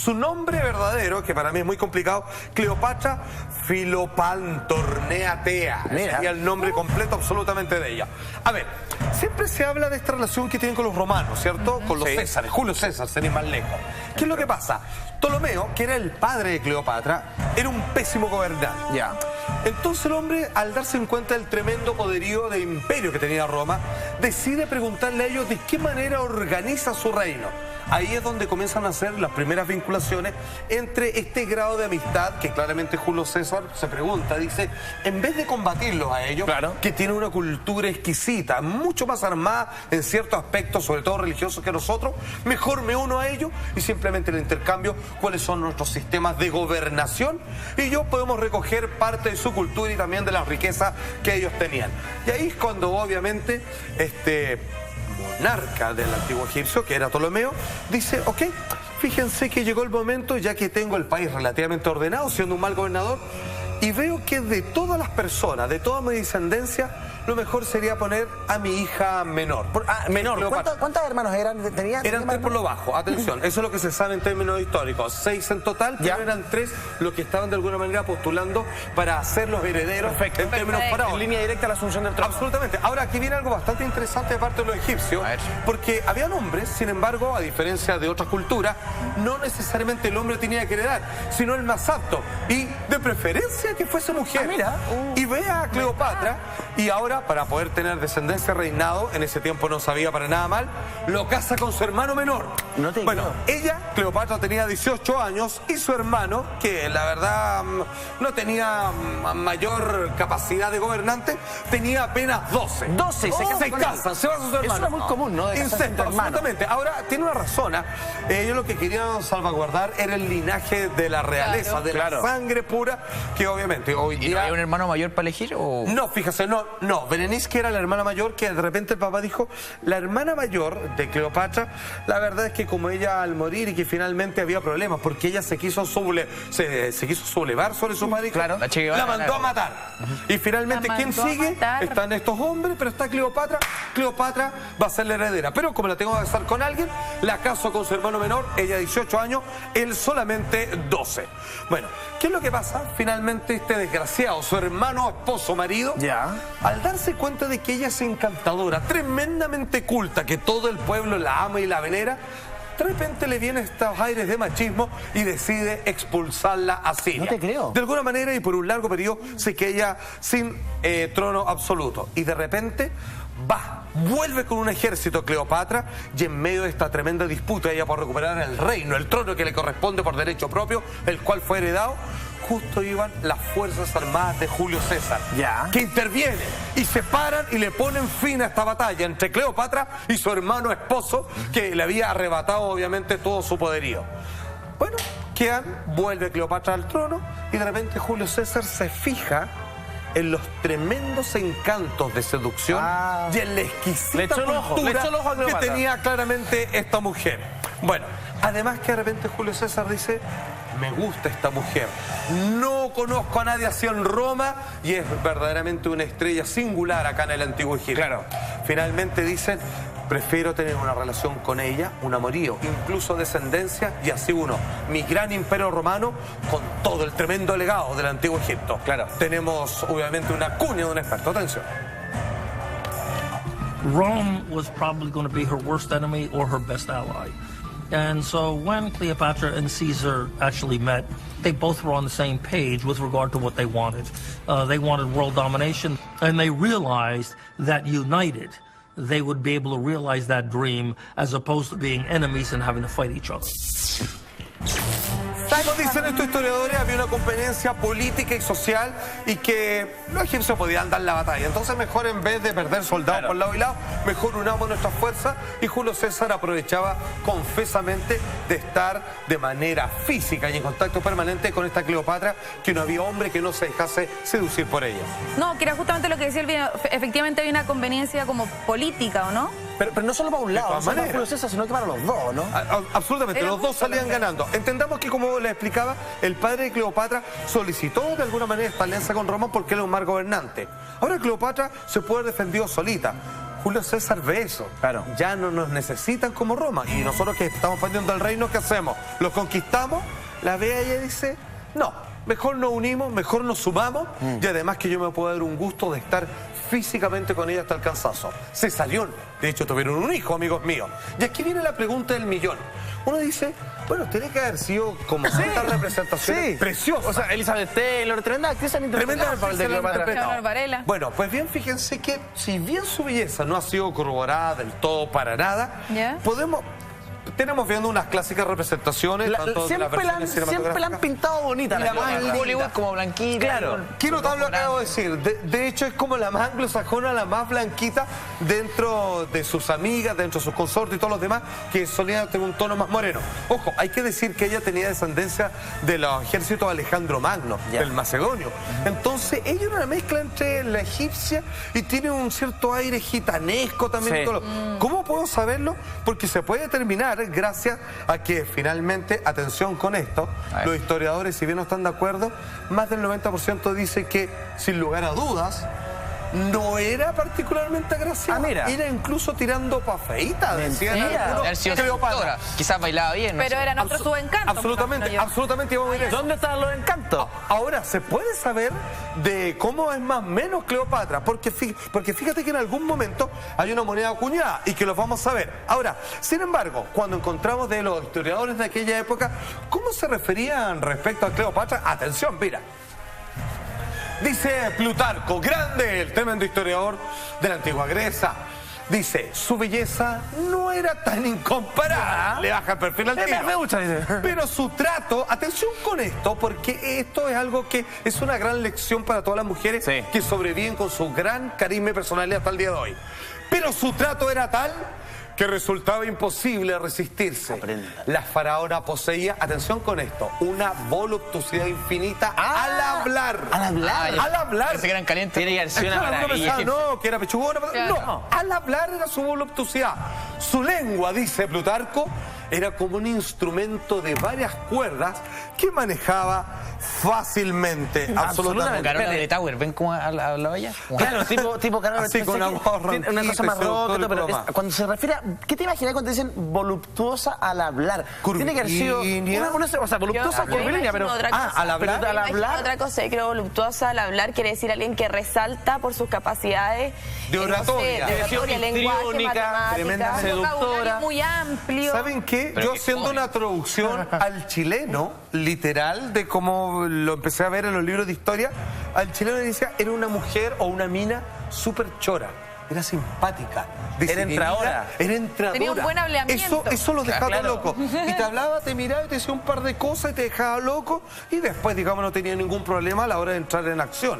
Su nombre verdadero, que para mí es muy complicado, Cleopatra Filopantorneatea. Sería el nombre completo absolutamente de ella. A ver, siempre se habla de esta relación que tienen con los romanos, ¿cierto? Con los Césares, Julio César, sería más lejos. ¿Qué es lo que pasa? Ptolomeo, que era el padre de Cleopatra, era un pésimo gobernante. Entonces el hombre, al darse en cuenta del tremendo poderío del imperio que tenía Roma, decide preguntarle a ellos de qué manera organiza su reino. Ahí es donde comienzan a hacer las primeras vinculaciones entre este grado de amistad que claramente Julio César se pregunta, dice, en vez de combatirlos a ellos, que tienen una cultura exquisita, mucho más armada en ciertos aspectos, sobre todo religiosos que nosotros, mejor me uno a ellos y simplemente le intercambio cuáles son nuestros sistemas de gobernación y yo podemos recoger parte de su cultura y también de las riquezas que ellos tenían. Y ahí es cuando obviamente monarca del antiguo egipcio, que era Ptolomeo, dice, ok, fíjense que llegó el momento, ya que tengo el país relativamente ordenado, siendo un mal gobernador, y veo que de todas las personas, de toda mi descendencia, lo mejor sería poner a mi hija menor. Menor. ¿Cuántos hermanos eran? Eran 3 por lo bajo. Atención, eso es lo que se sabe en términos históricos. 6 en total, pero eran 3 los que estaban de alguna manera postulando para ser los herederos en términos faraónicos. En línea directa a la asunción del trono. Absolutamente. Ahora, aquí viene algo bastante interesante de parte de los egipcios, porque habían hombres, sin embargo, a diferencia de otras culturas, no necesariamente el hombre tenía que heredar, sino el más apto, y de preferencia que fuese mujer. Y ve a Cleopatra, y ahora, para poder tener descendencia reinado, en ese tiempo no sabía para nada mal, lo casa con su hermano menor. Ella, Cleopatra, tenía 18 años y su hermano, que la verdad no tenía mayor capacidad de gobernante, tenía apenas 12. 12, se casan, se va a su hermano. Eso era muy común, ¿no? Incesto, absolutamente. Ahora, tiene una razón. Ellos lo que querían salvaguardar era el linaje de la realeza, de la sangre pura, que obviamente hoy día... ¿Y no había un hermano mayor para elegir? O... No, fíjese, no. Berenice, que era la hermana mayor, que de repente el papá dijo, la hermana mayor de Cleopatra, la verdad es que como ella al morir y que finalmente había problemas, porque ella se quiso sublevar sobre su padre, la mandó a matar. Y finalmente, ¿quién sigue? Están estos hombres, pero está Cleopatra. Cleopatra va a ser la heredera. Pero como la tengo que casar con alguien, la caso con su hermano menor, ella 18 años, él solamente 12. Bueno, ¿qué es lo que pasa? Finalmente este desgraciado, su hermano, esposo, marido, al darse cuenta de que ella es encantadora, tremendamente culta, que todo el pueblo la ama y la venera, de repente le vienen estos aires de machismo y decide expulsarla a Siria. No te creo. De alguna manera y por un largo periodo se queda sin trono absoluto. Y de repente vuelve con un ejército Cleopatra y en medio de esta tremenda disputa ella por recuperar el reino, el trono que le corresponde por derecho propio, el cual fue heredado, justo iban las Fuerzas Armadas de Julio César, que intervienen y se paran y le ponen fin a esta batalla entre Cleopatra y su hermano esposo, que le había arrebatado obviamente todo su poderío. Bueno, vuelve Cleopatra al trono y de repente Julio César se fija en los tremendos encantos de seducción y en la exquisita cultura que tenía claramente esta mujer. Bueno, además que de repente Julio César dice, me gusta esta mujer, no conozco a nadie así en Roma y es verdaderamente una estrella singular acá en el antiguo Egipto. Finalmente dicen, prefiero tener una relación con ella, un amorío, incluso descendencia, y así uno, mi gran imperio romano, con todo el tremendo legado del antiguo Egipto. Tenemos obviamente una cuña de un experto. Atención. Rome was probably going to be her worst enemy or her best ally. And so when Cleopatra and Caesar actually met, they both were on the same page with regard to what they wanted. They wanted world domination, and they realized that united, they would be able to realize that dream as opposed to being enemies and having to fight each other. Como dicen estos historiadores, había una conveniencia política y social y que los egipcios podían dar la batalla. Entonces mejor, en vez de perder soldados por lado y lado, mejor unamos nuestras fuerzas, y Julio César aprovechaba confesamente de estar de manera física y en contacto permanente con esta Cleopatra, que no había hombre que no se dejase seducir por ella. No, que era justamente lo que decía el video. Efectivamente había una conveniencia como política, ¿o no? Pero no solo para un lado, no solo para Julio César, sino que para los dos, ¿no? Absolutamente, los dos salían ganando. Entendamos que, como les explicaba, el padre de Cleopatra solicitó de alguna manera esta alianza con Roma porque era un mal gobernante. Ahora Cleopatra se puede haber defendido solita. Julio César ve eso. Claro. Ya no nos necesitan como Roma. Y nosotros que estamos perdiendo el reino, ¿qué hacemos? ¿Los conquistamos? La ve ella y dice, no, mejor nos unimos, mejor nos sumamos. Y además que yo me puedo dar un gusto de estar físicamente con ella hasta el cansancio. Se salió. De hecho, tuvieron un hijo, amigos míos. Y aquí viene la pregunta del millón. Uno dice, bueno, tiene que haber sido como tantas representaciones preciosas. O sea, Elizabeth Taylor, tremenda actriz han interpretado el papel de Cleopatra. Leonor Varela. Bueno, pues bien, fíjense que si bien su belleza no ha sido corroborada del todo para nada, ¿Ya? tenemos viendo unas clásicas representaciones, tanto de las versiones Siempre la han cinematográficas. pintado bonita. Y la más Cleopatra. en Hollywood como blanquita. Claro. Qué notable acabo de decir. De hecho, es como la más anglosajona, la más blanquita dentro de sus amigas, dentro de sus consortes y todos los demás, que solían tener un tono más moreno. Ojo, hay que decir que ella tenía descendencia de los ejércitos de Alejandro Magno, del macedonio. Entonces, ella era una mezcla entre la egipcia y tiene un cierto aire gitanesco también. Sí. Todo. ¿Cómo puedo saberlo? Porque se puede determinar gracias a que finalmente, atención con esto, los historiadores, si bien no están de acuerdo, más del 90% dice que, sin lugar a dudas, no era particularmente agraciada. Ah, mira. Era incluso tirando pa' feita, decían Mentira. algunos. Haber sido Cleopatra. seductora. Quizás bailaba bien. no Pero sé. eran otros sus encantos. Absolutamente, yo. absolutamente vamos a ir a eso. ¿Dónde están los encantos? Ahora, ¿se puede saber de cómo es más o menos Cleopatra? Porque fíjate que en algún momento hay una moneda acuñada y que los vamos a ver. Ahora, sin embargo, cuando encontramos de los historiadores de aquella época, ¿cómo se referían respecto a Cleopatra? Atención, mira. Dice Plutarco, grande, el tremendo historiador de la antigua Grecia. Dice, su belleza no era tan incomparable. Le baja el perfil al tiro. me gusta, dice. Pero su trato, atención con esto, porque esto es algo que es una gran lección para todas las mujeres Sí. que sobreviven con su gran carisma y personalidad hasta el día de hoy. Pero su trato era tal que resultaba imposible resistirse. Aprenda. La faraona poseía, atención con esto, una voluptuosidad infinita al hablar. al hablar. ya. Al hablar. Parece que eran calientes. Tiene que haber sido una Claro, uno maravilla. pensaba, no, que era pechugona. Claro. No, al hablar era su voluptuosidad. Su lengua, dice Plutarco, era como un instrumento de varias cuerdas que manejaba fácilmente. Absolutamente. Carola de Tower, ¿ven cómo hablaba ella? Claro, tipo Carol. Así, con una voz tiene una cosa más ronquita y roca, seductora y pero todo más. cuando se refiere a... ¿Qué te imaginas cuando dicen voluptuosa al hablar? Tiene que haber sido... Curvilínea. o sea, voluptuosa, Yo me curvilínea, pero... imagino otra cosa. al hablar. Pero al Me imagino hablar... otra cosa, yo creo voluptuosa al hablar quiere decir alguien que resalta por sus capacidades De oratoria. de oratoria, lenguaje, histriónica, tremendamente matemáticas. Un vocabulario muy amplio. ¿Saben qué? Pero Yo qué haciendo joven. una traducción al chileno, literal, de cómo lo empecé a ver en los libros de historia, al chileno le decía, era una mujer o una mina súper chora. Era simpática. Era entradora. Era entradora. Tenía un buen hableamiento. Eso lo dejaba Claro. loco. Y te hablaba, te miraba y te decía un par de cosas y te dejaba loco. Y después, digamos, no tenía ningún problema a la hora de entrar en acción.